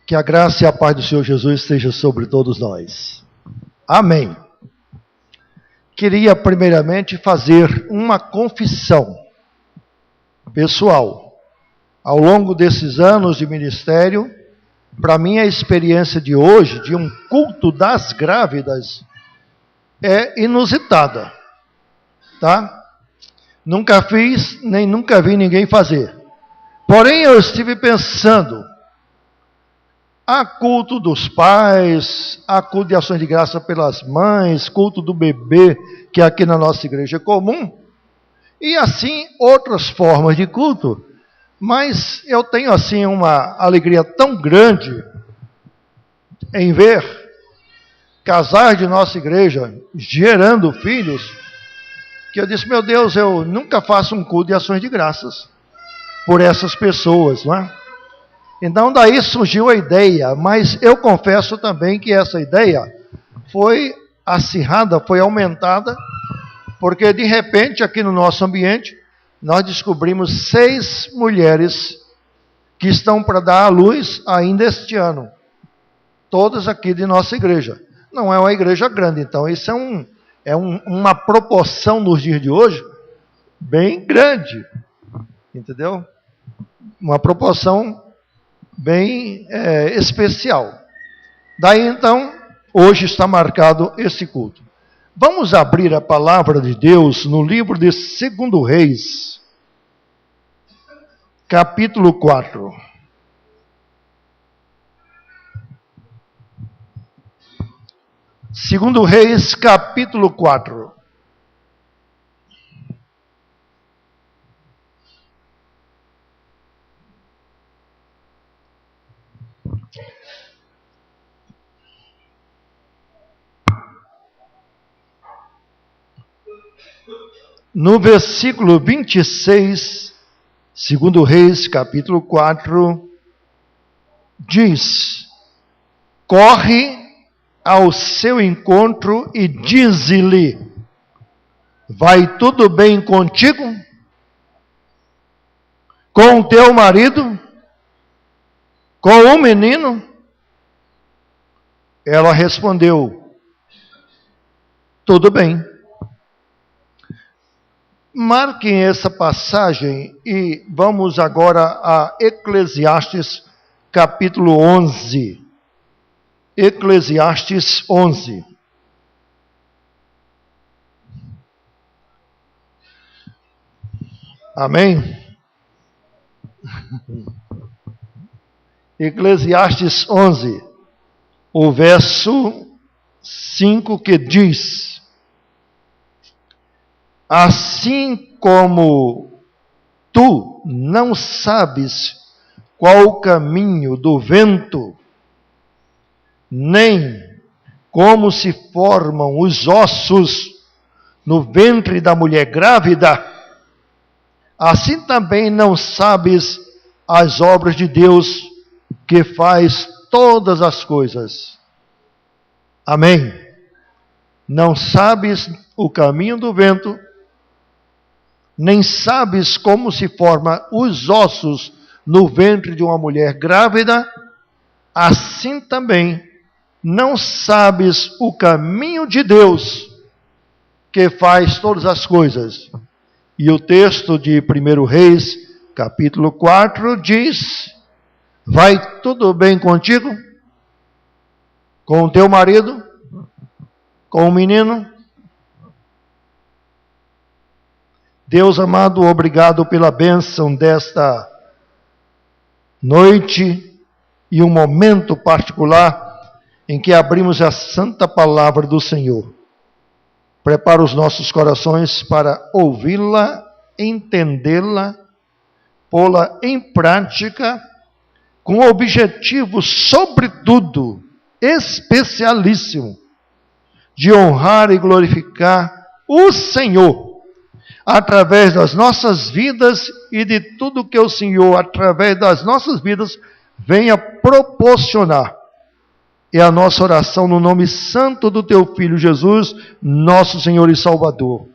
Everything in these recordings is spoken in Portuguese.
Que a graça e a paz do Senhor Jesus esteja sobre todos nós. Amém. Queria primeiramente fazer uma confissão pessoal. Ao longo desses anos de ministério, para mim a experiência de hoje, de um culto das grávidas, é inusitada. Tá? Nunca fiz, nem nunca vi ninguém fazer. Porém, eu estive pensando, há culto dos pais, há culto de ações de graça pelas mães, culto do bebê, que aqui na nossa igreja é comum, e assim outras formas de culto. Mas eu tenho assim uma alegria tão grande em ver casais de nossa igreja gerando filhos, que eu disse, meu Deus, eu nunca faço um culto de ações de graças por essas pessoas, não é? Então daí surgiu a ideia, mas eu confesso também que essa ideia foi acirrada, foi aumentada, porque de repente aqui no nosso ambiente, nós descobrimos 6 mulheres que estão para dar à luz ainda este ano. Todas aqui de nossa igreja. Não é uma igreja grande, então isso uma proporção nos dias de hoje bem grande. Entendeu? Uma proporção bem especial. Daí então, hoje está marcado esse culto. Vamos abrir a palavra de Deus no livro de 2 Reis, capítulo 4. Segundo Reis, capítulo 4. No versículo 26, 2 Reis, capítulo 4, diz: corre ao seu encontro e dize-lhe: vai tudo bem contigo? Com o teu marido? Com o menino? Ela respondeu: tudo bem. Marquem essa passagem e vamos agora a Eclesiastes capítulo 11. Eclesiastes 11. Amém? Eclesiastes 11, o verso 5 que diz: assim como tu não sabes qual o caminho do vento, nem como se formam os ossos no ventre da mulher grávida, assim também não sabes as obras de Deus, que faz todas as coisas. Amém? Não sabes o caminho do vento, nem sabes como se formam os ossos no ventre de uma mulher grávida, assim também não sabes o caminho de Deus, que faz todas as coisas. E o texto de 1 Reis, capítulo 4, diz: vai tudo bem contigo? Com o teu marido? Com o menino? Deus amado, obrigado pela bênção desta noite e um momento particular em que abrimos a santa palavra do Senhor. Prepara os nossos corações para ouvi-la, entendê-la, pô-la em prática, com o objetivo, sobretudo, especialíssimo, de honrar e glorificar o Senhor, através das nossas vidas e de tudo que o Senhor, através das nossas vidas, venha proporcionar. É a nossa oração no nome santo do Teu Filho Jesus, nosso Senhor e Salvador.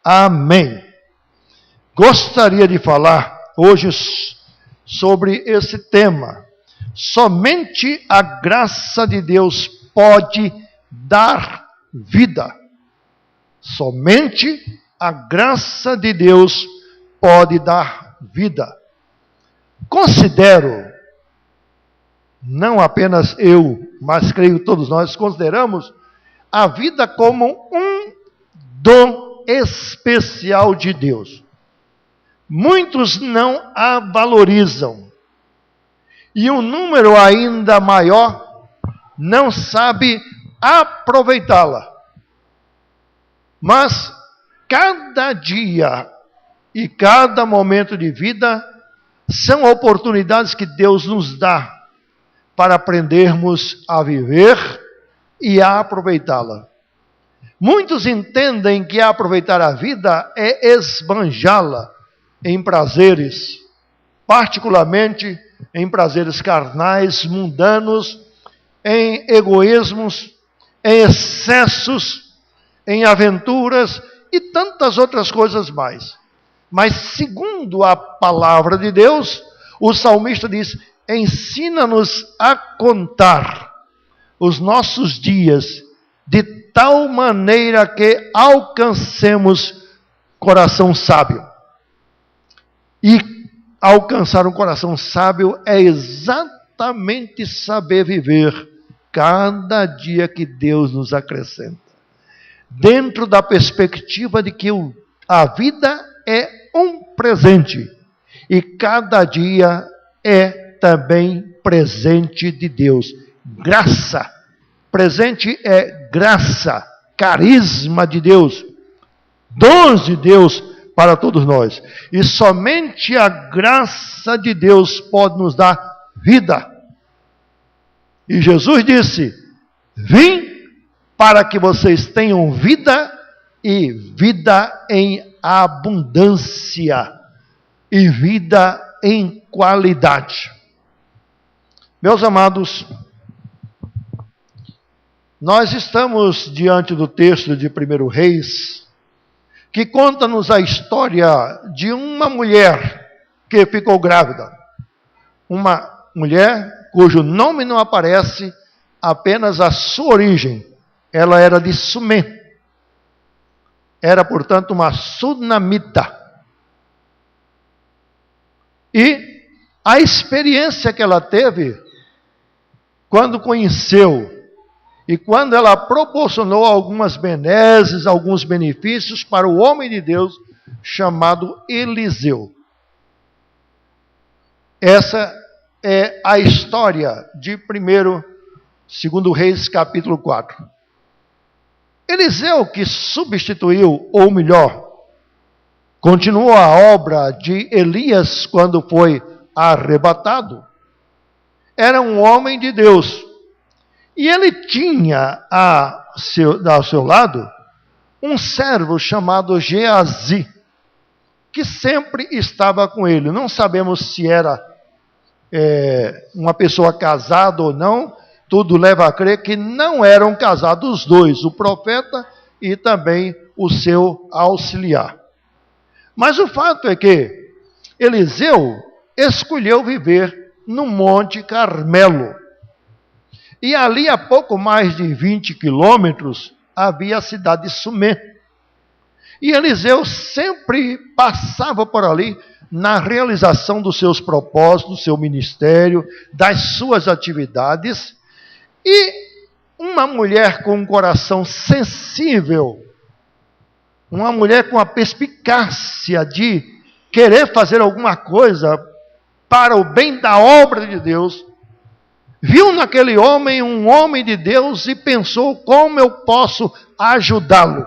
Amém. Gostaria de falar hoje sobre esse tema, Somente a graça de Deus pode dar vida. Somente a graça de Deus pode dar vida. Considero, não apenas eu, mas creio todos nós, consideramos a vida como um dom especial de Deus. Muitos não a valorizam. E um número ainda maior não sabe aproveitá-la. Mas cada dia e cada momento de vida são oportunidades que Deus nos dá para aprendermos a viver e a aproveitá-la. Muitos entendem que aproveitar a vida é esbanjá-la em prazeres, particularmente em prazeres carnais, mundanos, em egoísmos, em excessos, em aventuras e tantas outras coisas mais. Mas segundo a palavra de Deus, o salmista diz: ensina-nos a contar os nossos dias de tal maneira que alcancemos coração sábio. E alcançar um coração sábio é exatamente saber viver cada dia que Deus nos acrescenta, dentro da perspectiva de que a vida é um presente e cada dia é também presente de Deus. Graça. Presente é graça, carisma de Deus, dons de Deus para todos nós. E somente a graça de Deus pode nos dar vida. E Jesus disse: vim para que vocês tenham vida e vida em abundância e vida em qualidade. Meus amados, nós estamos diante do texto de 1 Reis, que conta-nos a história de uma mulher que ficou grávida. Uma mulher cujo nome não aparece, apenas a sua origem. Ela era de Sumé. Era, portanto, uma sunamita. E a experiência que ela teve quando conheceu e quando ela proporcionou algumas benesses, alguns benefícios para o homem de Deus chamado Eliseu. Essa é a história de 2 Reis, capítulo 4. Eliseu, que substituiu, ou melhor, continuou a obra de Elias quando foi arrebatado, era um homem de Deus. E ele tinha ao seu lado um servo chamado Geazi, que sempre estava com ele. Não sabemos se era uma pessoa casada ou não. Tudo leva a crer que não eram casados os dois, o profeta e também o seu auxiliar. Mas o fato é que Eliseu escolheu viver no Monte Carmelo. E ali, a pouco mais de 20 quilômetros, havia a cidade de Sumé. E Eliseu sempre passava por ali na realização dos seus propósitos, do seu ministério, das suas atividades. E uma mulher com um coração sensível, uma mulher com a perspicácia de querer fazer alguma coisa para o bem da obra de Deus, viu naquele homem um homem de Deus e pensou: como eu posso ajudá-lo?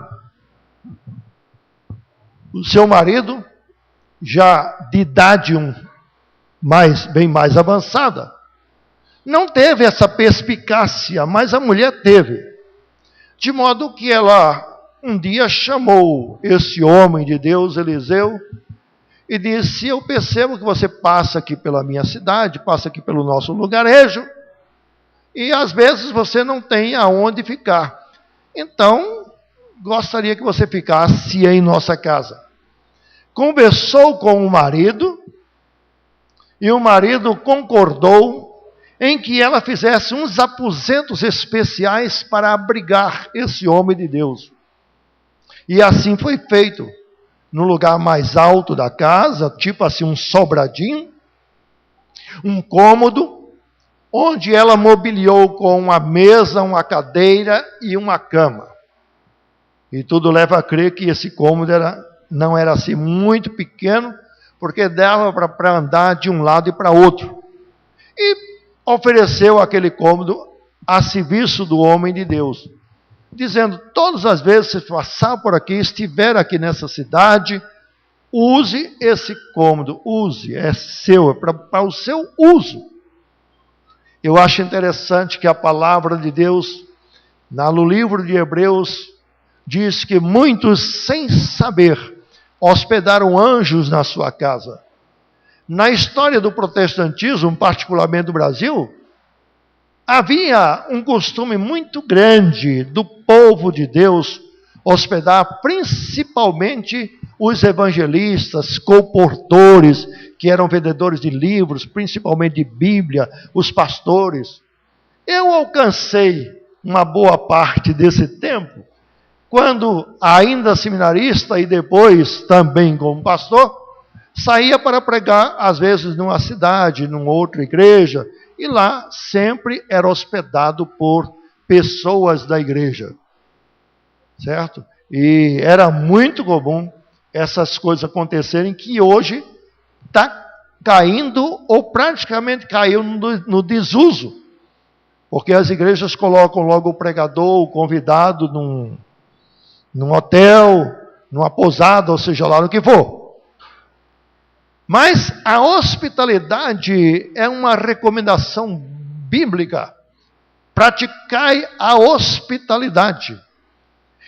O seu marido, já de idade bem mais avançada, não teve essa perspicácia, mas a mulher teve. De modo que ela um dia chamou esse homem de Deus, Eliseu, e disse: eu percebo que você passa aqui pela minha cidade, passa aqui pelo nosso lugarejo, e às vezes você não tem aonde ficar. Então, gostaria que você ficasse em nossa casa. Conversou com o marido, e o marido concordou em que ela fizesse uns aposentos especiais para abrigar esse homem de Deus. E assim foi feito. No lugar mais alto da casa, tipo assim um sobradinho, um cômodo, onde ela mobiliou com uma mesa, uma cadeira e uma cama. E tudo leva a crer que esse cômodo não era assim muito pequeno, porque dava para andar de um lado e para outro. E ofereceu aquele cômodo a serviço do homem de Deus, dizendo: todas as vezes que você passar por aqui, estiver aqui nessa cidade, use esse cômodo, use, é seu, é para o seu uso. Eu acho interessante que a palavra de Deus, no livro de Hebreus, diz que muitos, sem saber, hospedaram anjos na sua casa. Na história do protestantismo, particularmente do Brasil, havia um costume muito grande do povo de Deus hospedar principalmente os evangelistas, colportores, que eram vendedores de livros, principalmente de Bíblia, os pastores. Eu alcancei uma boa parte desse tempo, quando ainda seminarista e depois também como pastor, saía para pregar, às vezes numa cidade, numa outra igreja, e lá sempre era hospedado por pessoas da igreja, certo? E era muito comum essas coisas acontecerem, que hoje está caindo, ou praticamente caiu no desuso, porque as igrejas colocam logo o pregador, o convidado, num hotel, numa pousada, ou seja lá no que for. Mas a hospitalidade é uma recomendação bíblica. Praticai a hospitalidade.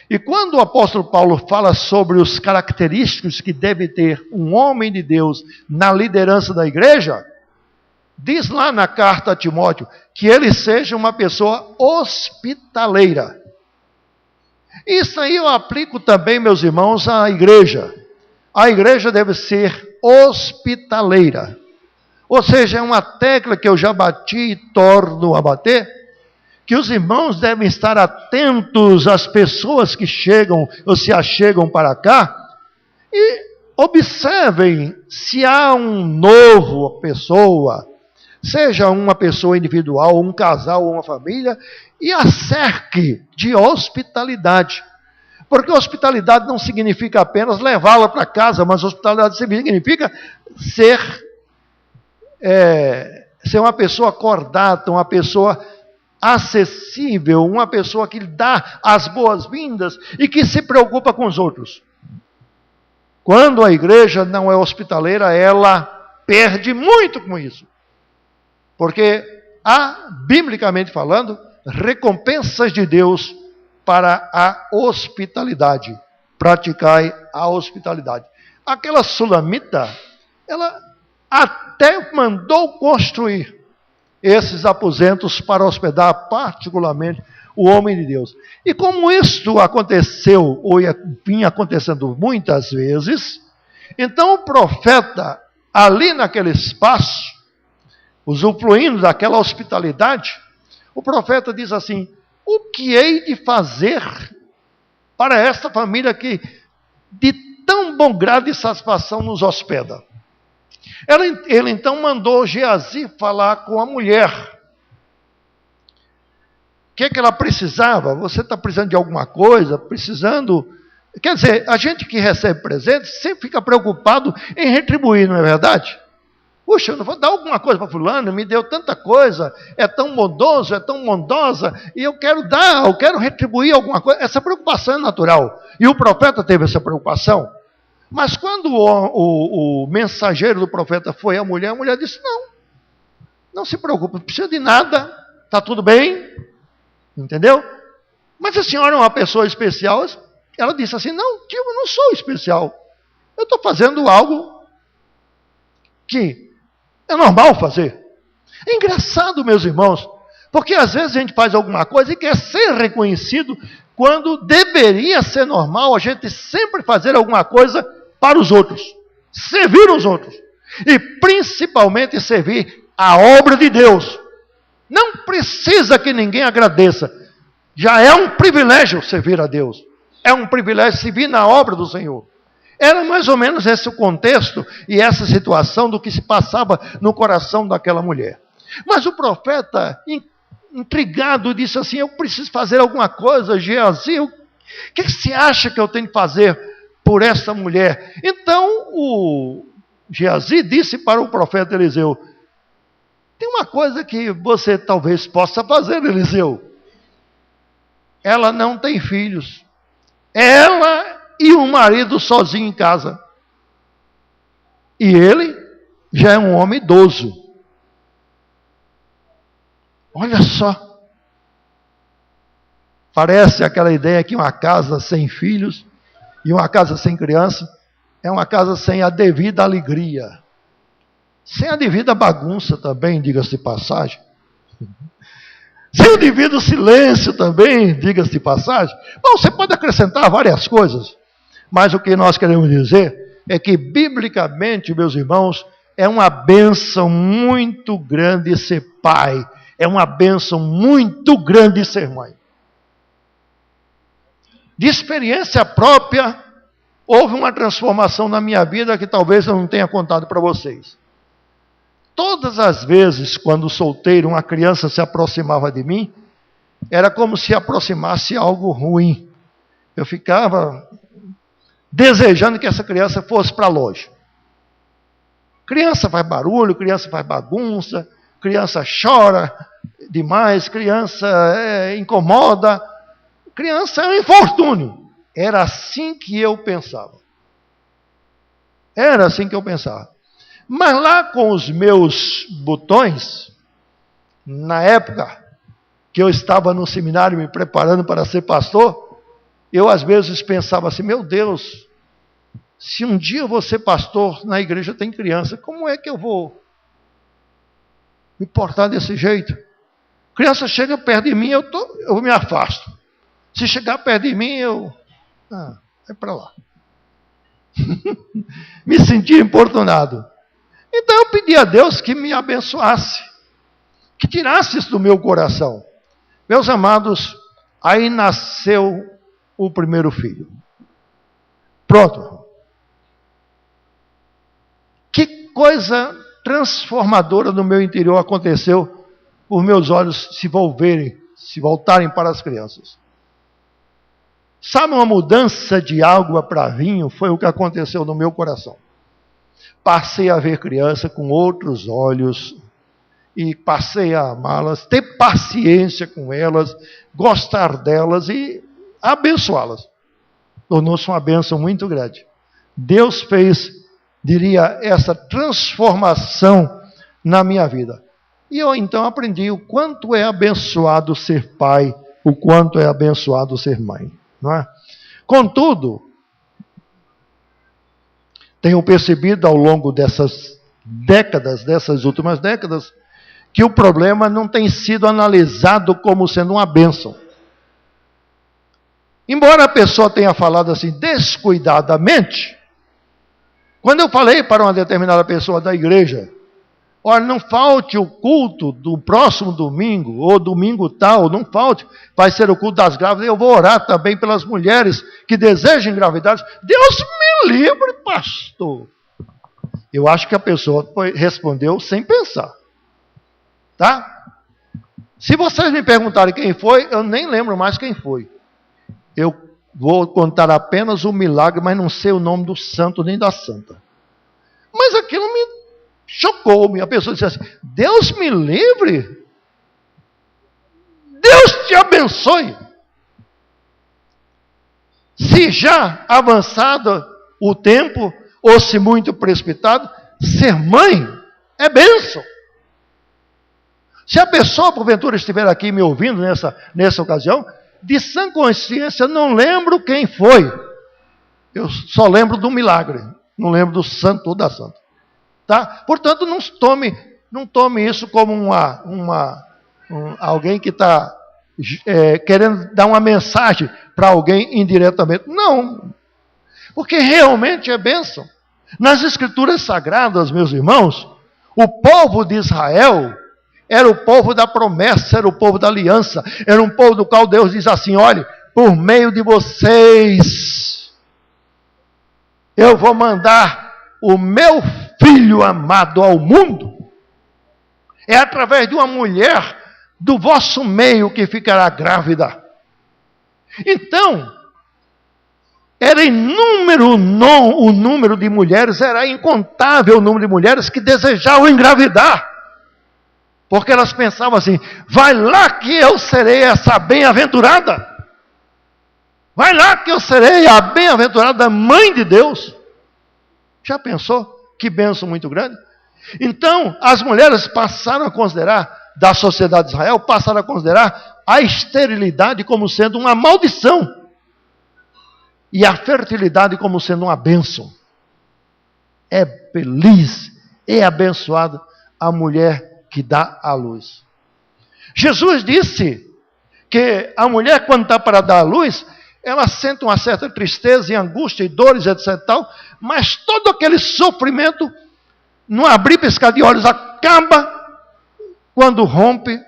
E quando o apóstolo Paulo fala sobre os característicos que deve ter um homem de Deus na liderança da igreja, diz lá na carta a Timóteo que ele seja uma pessoa hospitaleira. Isso aí eu aplico também, meus irmãos, à igreja. A igreja deve ser hospitaleira. Ou seja, é uma tecla que eu já bati e torno a bater, que os irmãos devem estar atentos às pessoas que chegam ou se achegam para cá e observem se há um novo pessoa, seja uma pessoa individual, um casal ou uma família, e a cerque de hospitalidade. Porque hospitalidade não significa apenas levá-la para casa, mas hospitalidade significa ser uma pessoa acordada, uma pessoa acessível, uma pessoa que dá as boas-vindas e que se preocupa com os outros. Quando a igreja não é hospitaleira, ela perde muito com isso. Porque há, biblicamente falando, recompensas de Deus para a hospitalidade. Praticai a hospitalidade. Aquela sulamita, ela até mandou construir esses aposentos para hospedar particularmente o homem de Deus. E como isto aconteceu, ou vinha acontecendo muitas vezes, então o profeta, ali naquele espaço, usufruindo daquela hospitalidade, o profeta diz assim: o que hei de fazer para esta família que de tão bom grado e satisfação nos hospeda? Ele então mandou Geazi falar com a mulher. O que ela precisava? Você está precisando de alguma coisa? Precisando... Quer dizer, a gente que recebe presentes sempre fica preocupado em retribuir, não é verdade? Puxa, eu não vou dar alguma coisa para fulano, me deu tanta coisa, é tão bondoso, é tão bondosa, e eu quero dar, eu quero retribuir alguma coisa. Essa preocupação é natural. E o profeta teve essa preocupação. Mas quando o mensageiro do profeta foi à mulher, a mulher disse: não se preocupe, não precisa de nada, está tudo bem, entendeu? Mas a senhora é uma pessoa especial. Ela disse assim: não, tio, eu não sou especial, eu estou fazendo algo que é normal fazer. É engraçado, meus irmãos, porque às vezes a gente faz alguma coisa e quer ser reconhecido, quando deveria ser normal a gente sempre fazer alguma coisa para os outros, servir os outros, e principalmente servir a obra de Deus. Não precisa que ninguém agradeça. Já é um privilégio servir a Deus. É um privilégio servir na obra do Senhor. Era mais ou menos esse o contexto e essa situação do que se passava no coração daquela mulher. Mas o profeta, intrigado, disse assim: eu preciso fazer alguma coisa, Geazi. O que você acha que eu tenho que fazer por essa mulher? Então o Geazi disse para o profeta Eliseu: tem uma coisa que você talvez possa fazer, Eliseu. Ela não tem filhos. Ela e o marido sozinho em casa. E ele já é um homem idoso. Olha só. Parece aquela ideia que uma casa sem filhos e uma casa sem criança é uma casa sem a devida alegria. Sem a devida bagunça também, diga-se de passagem. Sem o devido silêncio também, diga-se de passagem. Bom, você pode acrescentar várias coisas, mas o que nós queremos dizer é que, biblicamente, meus irmãos, é uma bênção muito grande ser pai. É uma bênção muito grande ser mãe. De experiência própria, houve uma transformação na minha vida que talvez eu não tenha contado para vocês. Todas as vezes, quando solteiro, uma criança se aproximava de mim, era como se aproximasse algo ruim. Eu ficava desejando que essa criança fosse para longe. Criança faz barulho, criança faz bagunça, criança chora demais, criança incomoda, criança é um infortúnio. Era assim que eu pensava. Era assim que eu pensava. Mas lá com os meus botões, na época que eu estava no seminário me preparando para ser pastor, eu às vezes pensava assim: meu Deus, se um dia eu vou ser pastor, na igreja tem criança, como é que eu vou me portar desse jeito? Criança chega perto de mim, eu me afasto. Se chegar perto de mim, vai para lá. Me senti importunado. Então eu pedi a Deus que me abençoasse, que tirasse isso do meu coração. Meus amados, aí nasceu o primeiro filho. Pronto. Que coisa transformadora no meu interior aconteceu por meus olhos se voltarem para as crianças. Sabe, uma mudança de água para vinho foi o que aconteceu no meu coração. Passei a ver criança com outros olhos e passei a amá-las, ter paciência com elas, gostar delas e abençoá-las. Tornou-se uma bênção muito grande. Deus fez, diria, essa transformação na minha vida. E eu então aprendi o quanto é abençoado ser pai, o quanto é abençoado ser mãe. Não é? Contudo, tenho percebido ao longo dessas últimas décadas, que o problema não tem sido analisado como sendo uma bênção. Embora a pessoa tenha falado assim descuidadamente, quando eu falei para uma determinada pessoa da igreja: olha, não falte o culto do próximo domingo, ou domingo tal, não falte, vai ser o culto das grávidas, eu vou orar também pelas mulheres que desejam engravidar. Deus me livre, pastor. Eu acho que a pessoa respondeu sem pensar. Tá? Se vocês me perguntarem quem foi, eu nem lembro mais quem foi. Eu vou contar apenas o milagre, mas não sei o nome do santo nem da santa. Mas aquilo me chocou-me. A pessoa disse assim: Deus me livre. Deus te abençoe. Se já avançado o tempo, ou se muito precipitado, ser mãe é bênção. Se a pessoa, porventura, estiver aqui me ouvindo nessa ocasião, de sã consciência, não lembro quem foi. Eu só lembro do milagre. Não lembro do santo ou da santa. Tá? Portanto, não tome isso como alguém que está querendo dar uma mensagem para alguém indiretamente. Não. Porque realmente é bênção. Nas Escrituras Sagradas, meus irmãos, o povo de Israel Era o povo da promessa, era o povo da aliança, era um povo do qual Deus diz assim: olhe, por meio de vocês, eu vou mandar o meu filho amado ao mundo. É através de uma mulher do vosso meio que ficará grávida. Então, era inúmero o número de mulheres, era incontável o número de mulheres que desejavam engravidar. Porque elas pensavam assim: vai lá que eu serei essa bem-aventurada. Vai lá que eu serei a bem-aventurada mãe de Deus. Já pensou? Que bênção muito grande. Então, as mulheres passaram a considerar, da sociedade de Israel, passaram a considerar a esterilidade como sendo uma maldição. E a fertilidade como sendo uma bênção. É feliz, é abençoada a mulher que dá à luz. Jesus disse que a mulher, quando está para dar à luz, ela sente uma certa tristeza e angústia e dores, etc. Tal, mas todo aquele sofrimento, não abrir piscar de olhos, acaba quando rompe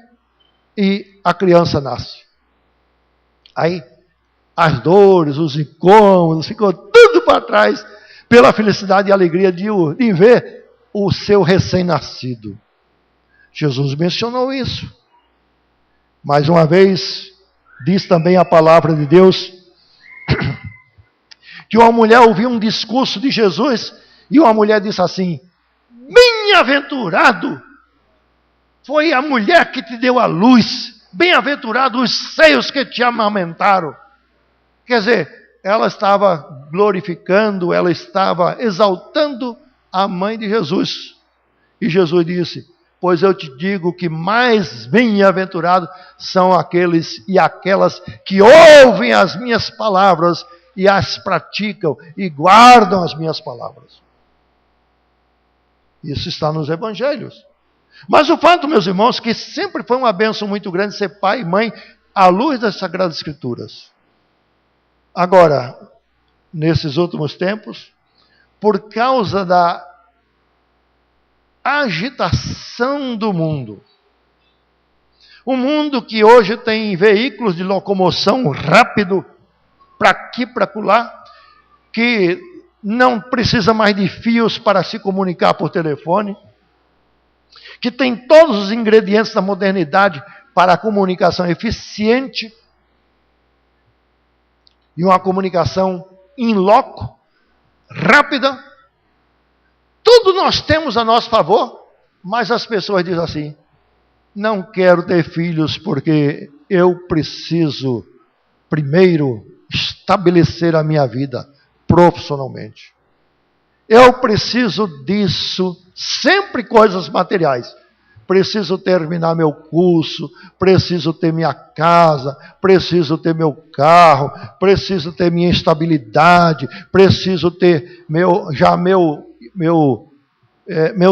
e a criança nasce. Aí, as dores, os incômodos, ficou tudo para trás, pela felicidade e alegria de ver o seu recém-nascido. Jesus mencionou isso. Mais uma vez, diz também a palavra de Deus, que uma mulher ouviu um discurso de Jesus, e uma mulher disse assim: bem-aventurado foi a mulher que te deu a luz, bem-aventurado os seios que te amamentaram. Quer dizer, ela estava glorificando, ela estava exaltando a mãe de Jesus. E Jesus disse: pois eu te digo que mais bem-aventurados são aqueles e aquelas que ouvem as minhas palavras e as praticam e guardam as minhas palavras. Isso está nos evangelhos. Mas o fato, meus irmãos, que sempre foi uma bênção muito grande ser pai e mãe à luz das Sagradas Escrituras. Agora, nesses últimos tempos, por causa da agitação do mundo, um mundo que hoje tem veículos de locomoção rápido, para aqui, para acolá, que não precisa mais de fios para se comunicar por telefone, que tem todos os ingredientes da modernidade para a comunicação eficiente e uma comunicação in loco, rápida. Tudo nós temos a nosso favor, mas as pessoas dizem assim: não quero ter filhos porque eu preciso primeiro estabelecer a minha vida profissionalmente. Eu preciso disso, sempre coisas materiais. Preciso terminar meu curso, preciso ter minha casa, preciso ter meu carro, preciso ter minha estabilidade, preciso ter meu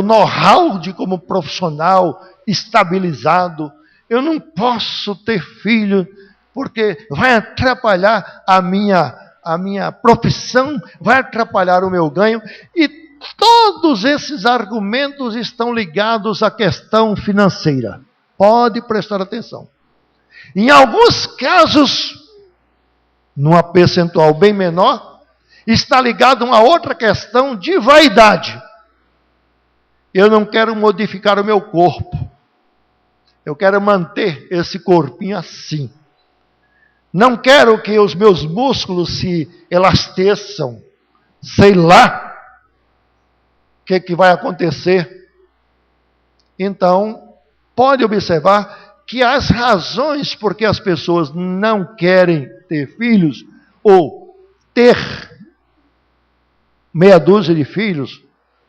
know-how de como profissional estabilizado. Eu não posso ter filho porque vai atrapalhar a minha profissão, vai atrapalhar o meu ganho. E todos esses argumentos estão ligados à questão financeira. Pode prestar atenção. Em alguns casos, numa percentual bem menor, está ligado a uma outra questão de vaidade. Eu não quero modificar o meu corpo. Eu quero manter esse corpinho assim. Não quero que os meus músculos se elasteçam. Sei lá o que vai acontecer. Então, pode observar que as razões por que as pessoas não querem ter filhos, ou ter meia dúzia de filhos,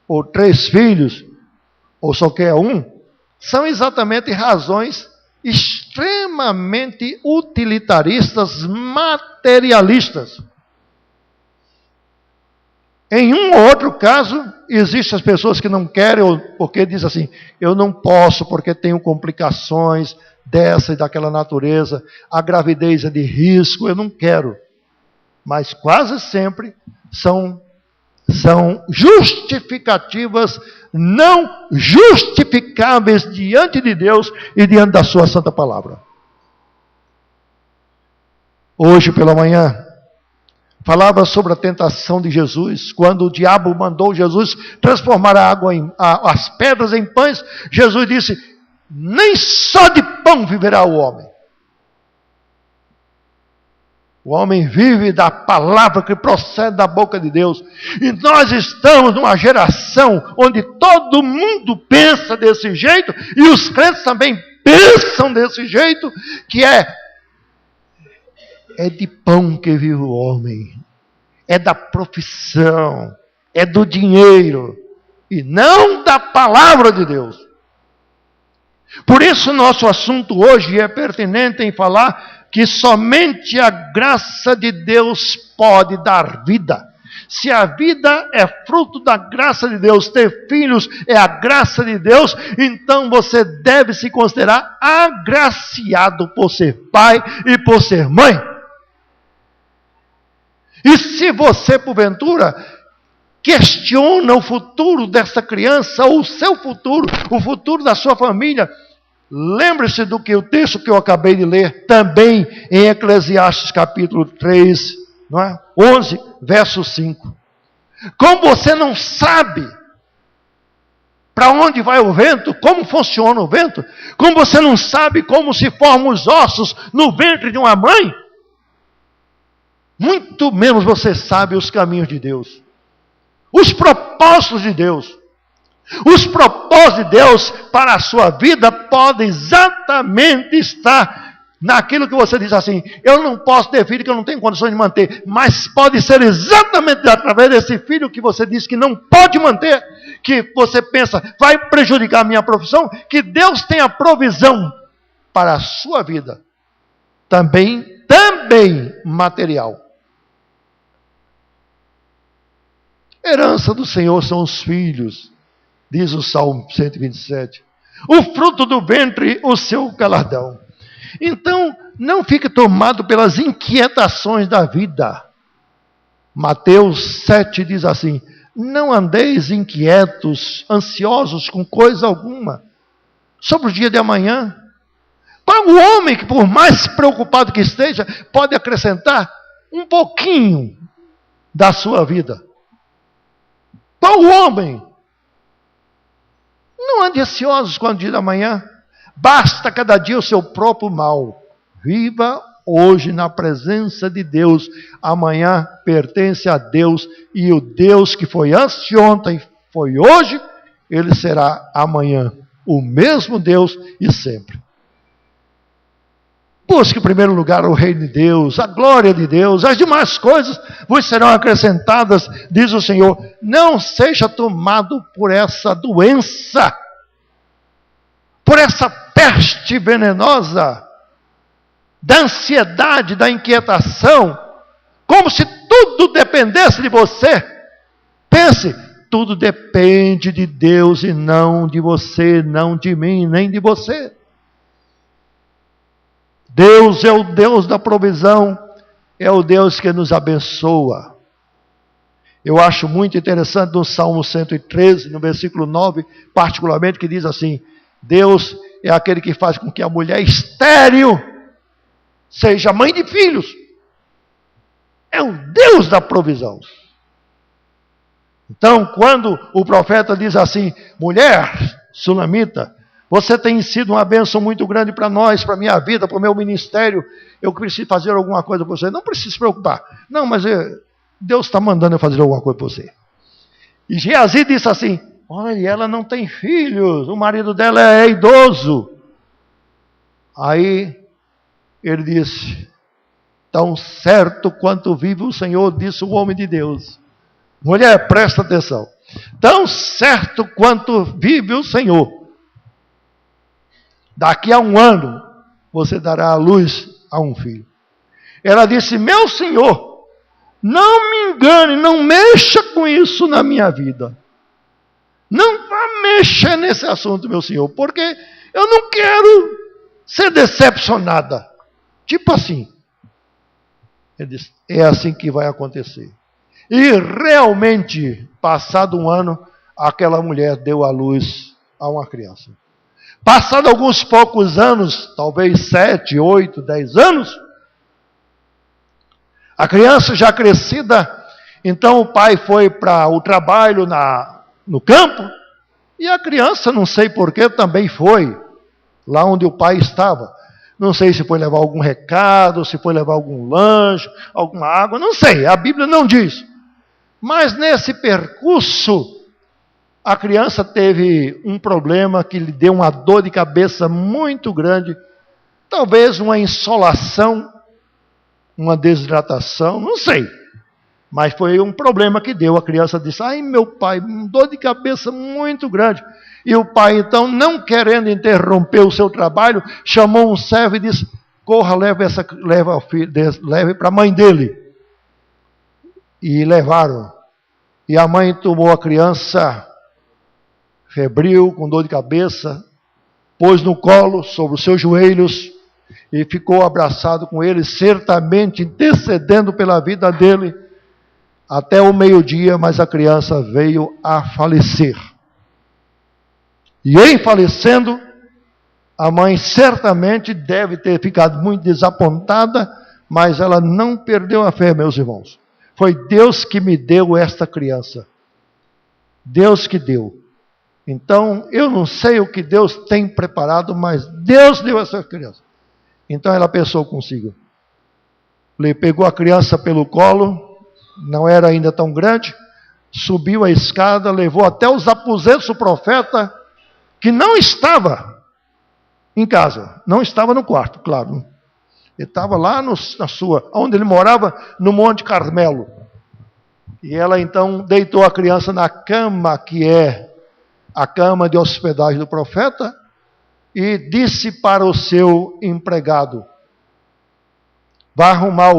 ou 3 filhos, ou só quer um, são exatamente razões extremamente utilitaristas, materialistas. Em um ou outro caso, existem as pessoas que não querem, porque dizem assim: eu não posso porque tenho complicações dessa e daquela natureza, a gravidez é de risco, eu não quero. Mas quase sempre são são justificativas não justificáveis diante de Deus e diante da sua santa palavra. Hoje pela manhã, falava sobre a tentação de Jesus, quando o diabo mandou Jesus transformar as pedras em pães. Jesus disse: nem só de pão viverá o homem. O homem vive da palavra que procede da boca de Deus. E nós estamos numa geração onde todo mundo pensa desse jeito, e os crentes também pensam desse jeito, que é de pão que vive o homem, é da profissão, é do dinheiro, e não da palavra de Deus. Por isso nosso assunto hoje é pertinente em falar que somente a graça de Deus pode dar vida. Se a vida é fruto da graça de Deus, ter filhos é a graça de Deus, então você deve se considerar agraciado por ser pai e por ser mãe. E se você, porventura, questiona o futuro dessa criança, ou o seu futuro, o futuro da sua família, lembre-se do que o texto que eu acabei de ler, também em Eclesiastes capítulo 3, não é? 11, verso 5. Como você não sabe para onde vai o vento, como funciona o vento, como você não sabe como se formam os ossos no ventre de uma mãe, muito menos você sabe os caminhos de Deus, os propósitos de Deus. Os propósitos de Deus para a sua vida podem exatamente estar naquilo que você diz assim: eu não posso ter filho que eu não tenho condições de manter, mas pode ser exatamente através desse filho que você diz que não pode manter, que você pensa, vai prejudicar a minha profissão, que Deus tem a provisão para a sua vida, também material. Herança do Senhor são os filhos, diz o Salmo 127. O fruto do ventre, o seu galardão. Então, não fique tomado pelas inquietações da vida. Mateus 7 diz assim: não andeis inquietos, ansiosos com coisa alguma, sobre o dia de amanhã. Para o homem que, por mais preocupado que esteja, pode acrescentar um pouquinho da sua vida. Para o homem, não ande ansiosos com o dia da manhã. Basta cada dia o seu próprio mal. Viva hoje na presença de Deus. Amanhã pertence a Deus. E o Deus que foi anteontem, foi hoje, ele será amanhã. O mesmo Deus e sempre. Busque em primeiro lugar o reino de Deus, a glória de Deus, as demais coisas vos serão acrescentadas, diz o Senhor. Não seja tomado por essa doença, por essa peste venenosa, da ansiedade, da inquietação, como se tudo dependesse de você. Pense, tudo depende de Deus e não de você, não de mim, nem de você. Deus é o Deus da provisão, é o Deus que nos abençoa. Eu acho muito interessante no Salmo 113, no versículo 9, particularmente, que diz assim: Deus é aquele que faz com que a mulher estéril seja mãe de filhos. É o Deus da provisão. Então, quando o profeta diz assim: mulher sunamita, você tem sido uma bênção muito grande para nós, para a minha vida, para o meu ministério. Eu preciso fazer alguma coisa por você. Não precisa se preocupar. Não, mas Deus está mandando eu fazer alguma coisa por você. E Geazi disse assim: olha, ela não tem filhos, o marido dela é idoso. Aí ele disse: tão certo quanto vive o Senhor, disse o homem de Deus. Mulher, presta atenção. Tão certo quanto vive o Senhor, daqui a 1 ano, você dará à luz a um filho. Ela disse: meu Senhor, não me engane, não mexa com isso na minha vida. Não vá mexer nesse assunto, meu Senhor, porque eu não quero ser decepcionada. Tipo assim. Ele disse: é assim que vai acontecer. E realmente, passado um ano, aquela mulher deu à luz a uma criança. Passado alguns poucos anos, talvez 7, 8, 10 anos, a criança já crescida, então o pai foi para o trabalho no campo, e a criança, não sei porquê, também foi lá onde o pai estava. Não sei se foi levar algum recado, se foi levar algum lanche, alguma água, não sei, a Bíblia não diz. Mas nesse percurso, a criança teve um problema que lhe deu uma dor de cabeça muito grande, talvez uma insolação, uma desidratação, não sei. Mas foi um problema que deu. A criança disse, ai meu pai, dor de cabeça muito grande. E o pai então, não querendo interromper o seu trabalho, chamou um servo e disse, corra, leve para a mãe dele. E levaram. E a mãe tomou a criança, febril, com dor de cabeça, pôs no colo, sobre os seus joelhos, e ficou abraçado com ele, certamente intercedendo pela vida dele, até o meio-dia, mas a criança veio a falecer. E em falecendo, a mãe certamente deve ter ficado muito desapontada, mas ela não perdeu a fé, meus irmãos. Foi Deus que me deu esta criança. Deus que deu. Então, eu não sei o que Deus tem preparado, mas Deus deu essa criança. Então ela pensou consigo. Ele pegou a criança pelo colo, não era ainda tão grande, subiu a escada, levou até os aposentos do profeta, que não estava em casa, não estava no quarto, claro. Ele estava lá onde ele morava, no Monte Carmelo. E ela então deitou a criança na cama, que é a cama de hospedagem do profeta, e disse para o seu empregado, vá arrumar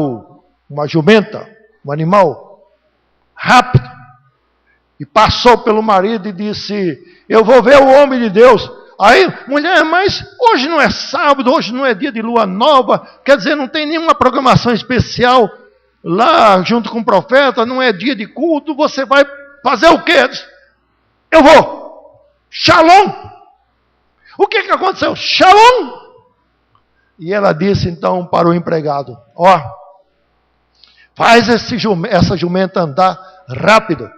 uma jumenta, um animal, rápido. E passou pelo marido e disse, eu vou ver o homem de Deus. Aí, mulher, mas hoje não é sábado, hoje não é dia de lua nova, quer dizer, não tem nenhuma programação especial lá junto com o profeta, não é dia de culto, você vai fazer o quê? Eu vou. Shalom. O que aconteceu? Shalom. E ela disse então para o empregado, faz essa jumenta andar rápido,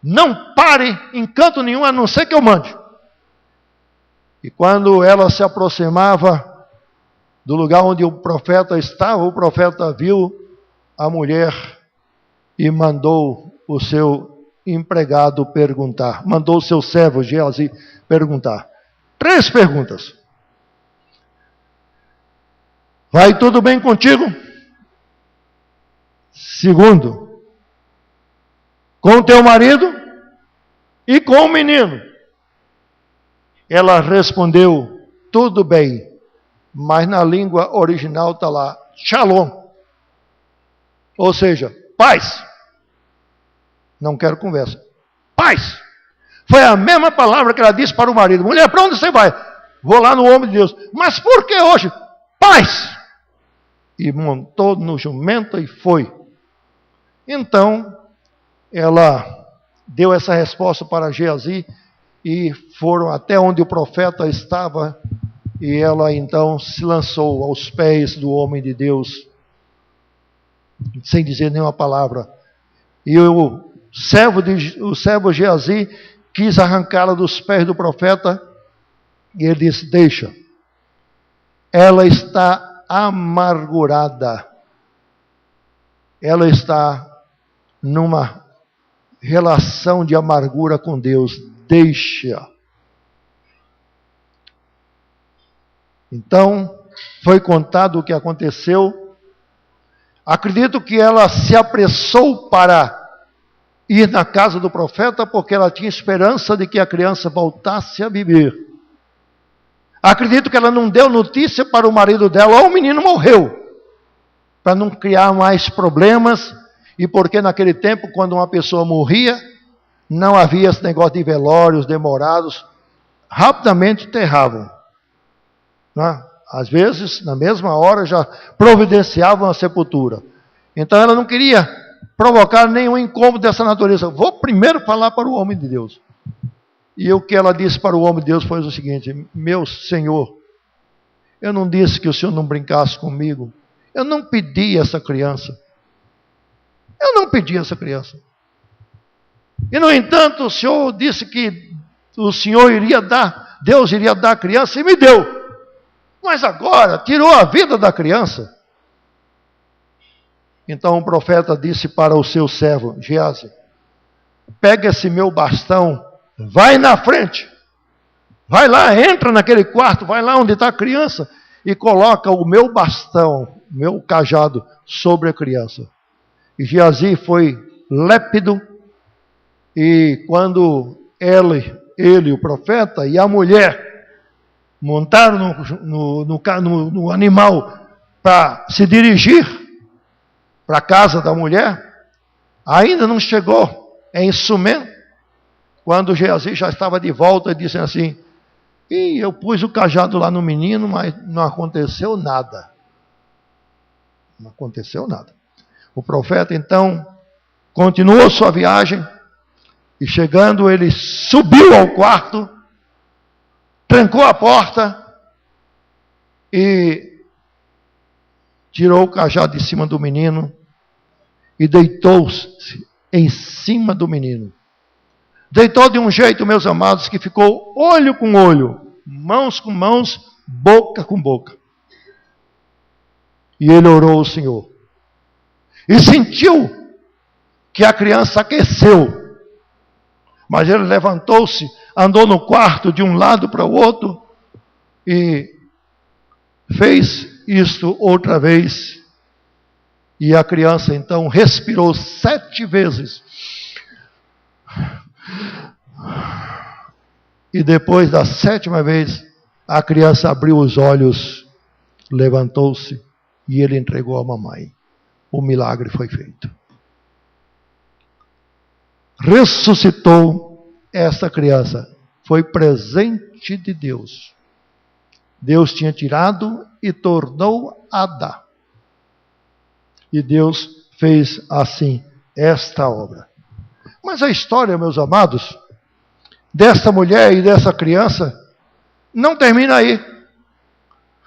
não pare em canto nenhum, a não ser que eu mande. E quando ela se aproximava do lugar onde o profeta estava, o profeta viu a mulher e mandou o seu empregado perguntar, mandou o seu servo Geazi perguntar. 3 perguntas. Vai tudo bem contigo? Segundo, com teu marido e com o menino. Ela respondeu, tudo bem, mas na língua original está lá, shalom. Ou seja, paz. Não quero conversa. Paz. Foi a mesma palavra que ela disse para o marido. Mulher, para onde você vai? Vou lá no homem de Deus. Mas por que hoje? Paz. E montou no jumento e foi. Então, ela deu essa resposta para Geazi e foram até onde o profeta estava e ela então se lançou aos pés do homem de Deus sem dizer nenhuma palavra. E o servo Geazi quis arrancá-la dos pés do profeta e ele disse, deixa, ela está amargurada, ela está numa relação de amargura com Deus, deixa. Então, foi contado o que aconteceu. Acredito que ela se apressou para ir na casa do profeta, porque ela tinha esperança de que a criança voltasse a viver. Acredito que ela não deu notícia para o marido dela, o menino morreu, para não criar mais problemas, e porque naquele tempo, quando uma pessoa morria, não havia esse negócio de velórios demorados, rapidamente enterravam. Né? Às vezes, na mesma hora, já providenciavam a sepultura. Então ela não queria provocar nenhum incômodo dessa natureza. Vou primeiro falar para o homem de Deus. E o que ela disse para o homem de Deus foi o seguinte: meu Senhor, eu não disse que o Senhor não brincasse comigo. Eu não pedi essa criança. Eu não pedi essa criança. E, no entanto, o Senhor disse que o Senhor iria dar, Deus iria dar a criança e me deu. Mas agora, tirou a vida da criança. Então o profeta disse para o seu servo, Geazi, pega esse meu bastão, vai na frente. Vai lá, entra naquele quarto, vai lá onde está a criança e coloca o meu bastão, o meu cajado sobre a criança. E Geazi foi lépido, e quando ele, o profeta, e a mulher montaram no animal para se dirigir para a casa da mulher, ainda não chegou em Sumé, quando Geazi já estava de volta e disse assim, e eu pus o cajado lá no menino, mas não aconteceu nada. Não aconteceu nada. O profeta, então, continuou sua viagem, e chegando, ele subiu ao quarto, trancou a porta, e tirou o cajado de cima do menino, e deitou-se em cima do menino. Deitou de um jeito, meus amados, que ficou olho com olho, mãos com mãos, boca com boca. E ele orou ao Senhor. E sentiu que a criança aqueceu. Mas ele levantou-se, andou no quarto de um lado para o outro e fez isto outra vez. E a criança então respirou 7 vezes. E depois da 7ª vez, a criança abriu os olhos, levantou-se e ele entregou a mamãe. O milagre foi feito. Ressuscitou essa criança. Foi presente de Deus. Deus tinha tirado e tornou a dar. E Deus fez assim esta obra. Mas a história, meus amados, desta mulher e dessa criança não termina aí.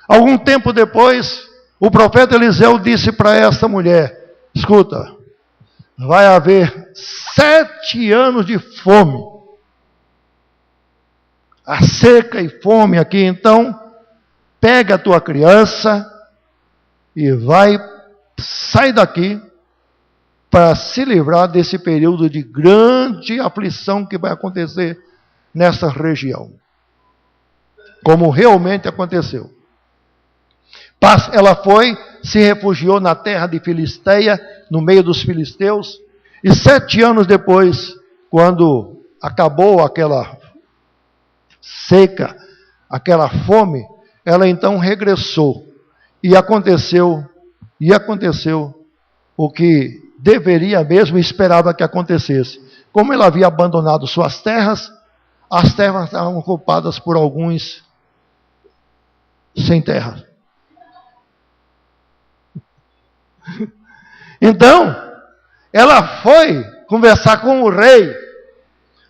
Algum tempo depois, o profeta Eliseu disse para esta mulher, escuta, vai haver 7 anos de fome. A seca e fome aqui, então, pega a tua criança e sai daqui para se livrar desse período de grande aflição que vai acontecer nessa região. Como realmente aconteceu. Ela foi, se refugiou na terra de Filisteia, no meio dos filisteus, e 7 anos depois, quando acabou aquela seca, aquela fome, ela então regressou. E aconteceu o que deveria mesmo esperava que acontecesse. Como ela havia abandonado suas terras, as terras estavam ocupadas por alguns sem terra. Então, ela foi conversar com o rei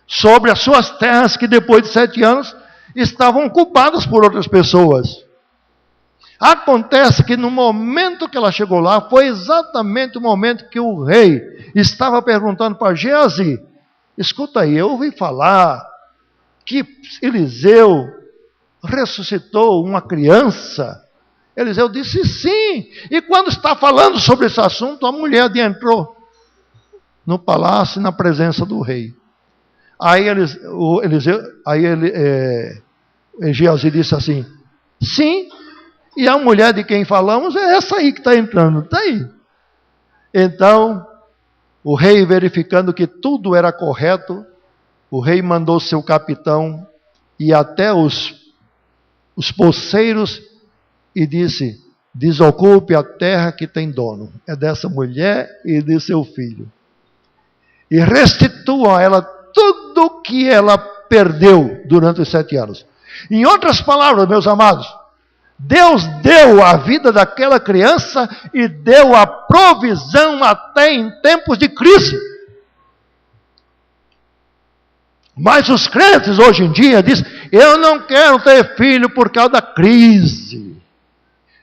sobre as suas terras que depois de 7 anos estavam ocupadas por outras pessoas. Acontece que no momento que ela chegou lá, foi exatamente o momento que o rei estava perguntando para Geazi, escuta aí, eu ouvi falar que Eliseu ressuscitou uma criança. Eliseu disse sim. E quando está falando sobre esse assunto, a mulher adentrou no palácio, na presença do rei. Aí Geazi disse assim, sim, e a mulher de quem falamos é essa aí que está entrando, está aí. Então, o rei, verificando que tudo era correto, o rei mandou seu capitão e até os poceiros e disse, desocupe a terra que tem dono, é dessa mulher e de seu filho. E restitua a ela tudo o que ela perdeu durante os 7 anos. Em outras palavras, meus amados, Deus deu a vida daquela criança e deu a provisão até em tempos de crise. Mas os crentes hoje em dia dizem, eu não quero ter filho por causa da crise.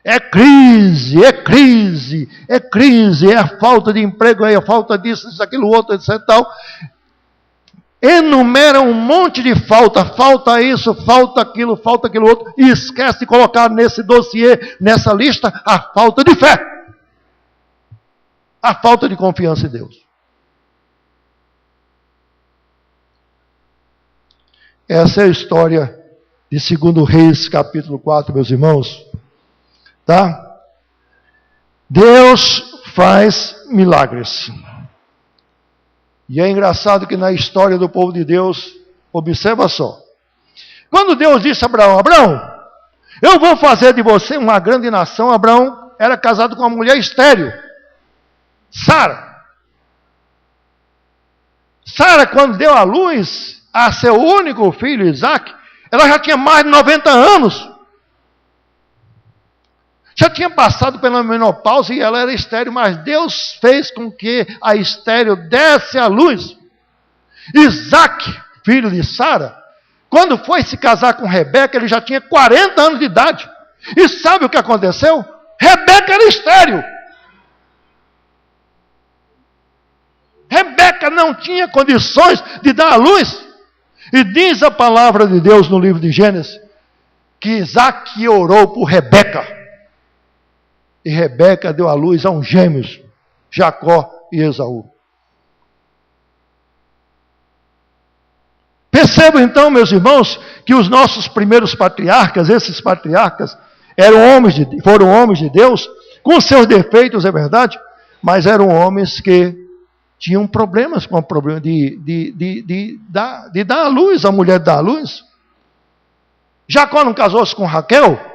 É crise, é crise, é crise, é a falta de emprego, é a falta disso, isso, aquilo, outro, etc. Tal. Enumera um monte de falta isso, falta aquilo outro, e esquece de colocar nesse dossiê, nessa lista, a falta de fé. A falta de confiança em Deus. Essa é a história de 2 Reis, capítulo 4, meus irmãos. Tá? Deus faz milagres. E é engraçado que na história do povo de Deus, observa só. Quando Deus disse a Abraão, Abraão, eu vou fazer de você uma grande nação. Abraão era casado com uma mulher estéril, Sara. Sara, quando deu à luz a seu único filho, Isaac, ela já tinha mais de 90 anos. Já tinha passado pela menopausa e ela era estéril, mas Deus fez com que a estéril desse à luz. Isaac, filho de Sara, quando foi se casar com Rebeca, ele já tinha 40 anos de idade. E sabe o que aconteceu? Rebeca era estéril. Rebeca não tinha condições de dar à luz. E diz a palavra de Deus no livro de Gênesis, que Isaac orou por Rebeca. E Rebeca deu à luz a uns gêmeos, Jacó e Esaú. Percebam então, meus irmãos, que os nossos primeiros patriarcas, esses patriarcas, foram homens de Deus, com seus defeitos, é verdade, mas eram homens que tinham problemas com o problema de dar à luz, a mulher dar à luz. Jacó não casou-se com Raquel,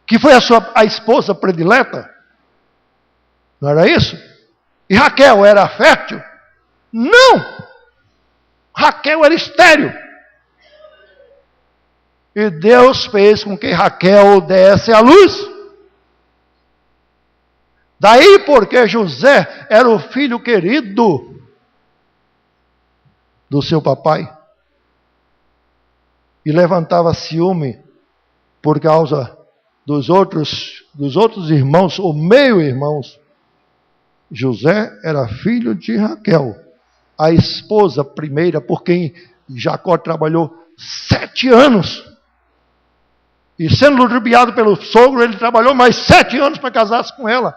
que foi a esposa predileta? Não era isso? E Raquel era fértil? Não! Raquel era estéril. E Deus fez com que Raquel desse à luz. Daí porque José era o filho querido do seu papai. E levantava ciúme por causa dos outros irmãos, ou meio-irmãos. José era filho de Raquel, a esposa primeira, por quem Jacó trabalhou 7 anos. E sendo ludibriado pelo sogro, ele trabalhou mais 7 anos para casar-se com ela.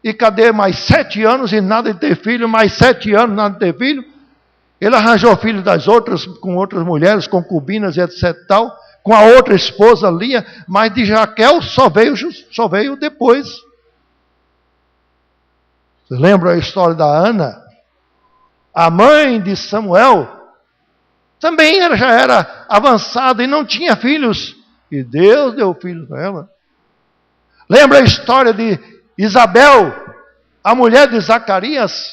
E cadê mais 7 anos e nada de ter filho, mais 7 anos, nada de ter filho? Ele arranjou filho das outras, com outras mulheres, concubinas e etc. tal, com a outra esposa Lia, mas de Raquel só veio depois. Você lembra a história da Ana? A mãe de Samuel também já era avançada e não tinha filhos. E Deus deu filhos para ela. Lembra a história de Isabel, a mulher de Zacarias?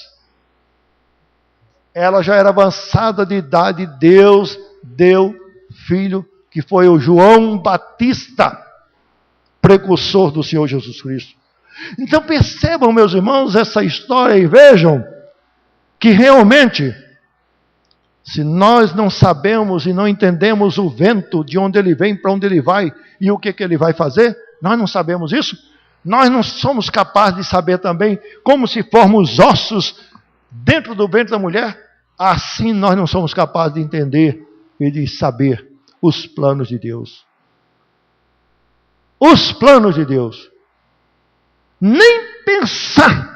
Ela já era avançada de idade, Deus deu filho, que foi o João Batista, precursor do Senhor Jesus Cristo. Então percebam, meus irmãos, essa história e vejam que realmente, se nós não sabemos e não entendemos o vento, de onde ele vem, para onde ele vai e o que ele vai fazer, nós não sabemos isso, nós não somos capazes de saber também como se formam os ossos dentro do ventre da mulher, assim nós não somos capazes de entender e de saber os planos de Deus. Os planos de Deus. Nem pensar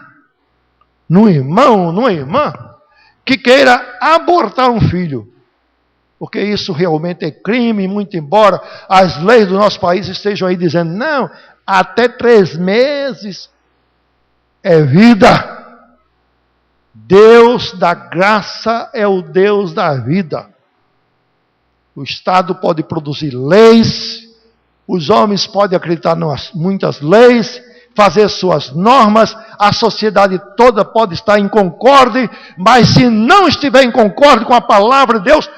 num irmão, numa irmã, que queira abortar um filho. Porque isso realmente é crime, muito embora as leis do nosso país estejam aí dizendo, não, até 3 meses é vida. Deus da graça é o Deus da vida. O Estado pode produzir leis, os homens podem acreditar em muitas leis, fazer suas normas, a sociedade toda pode estar em concórdia, mas se não estiver em concórdia com a palavra de Deus,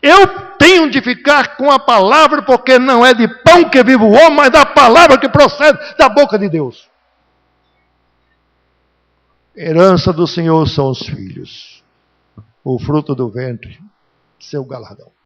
eu tenho tenham de ficar com a palavra, porque não é de pão que vive o homem, mas da palavra que procede da boca de Deus. Herança do Senhor são os filhos, o fruto do ventre, seu galardão.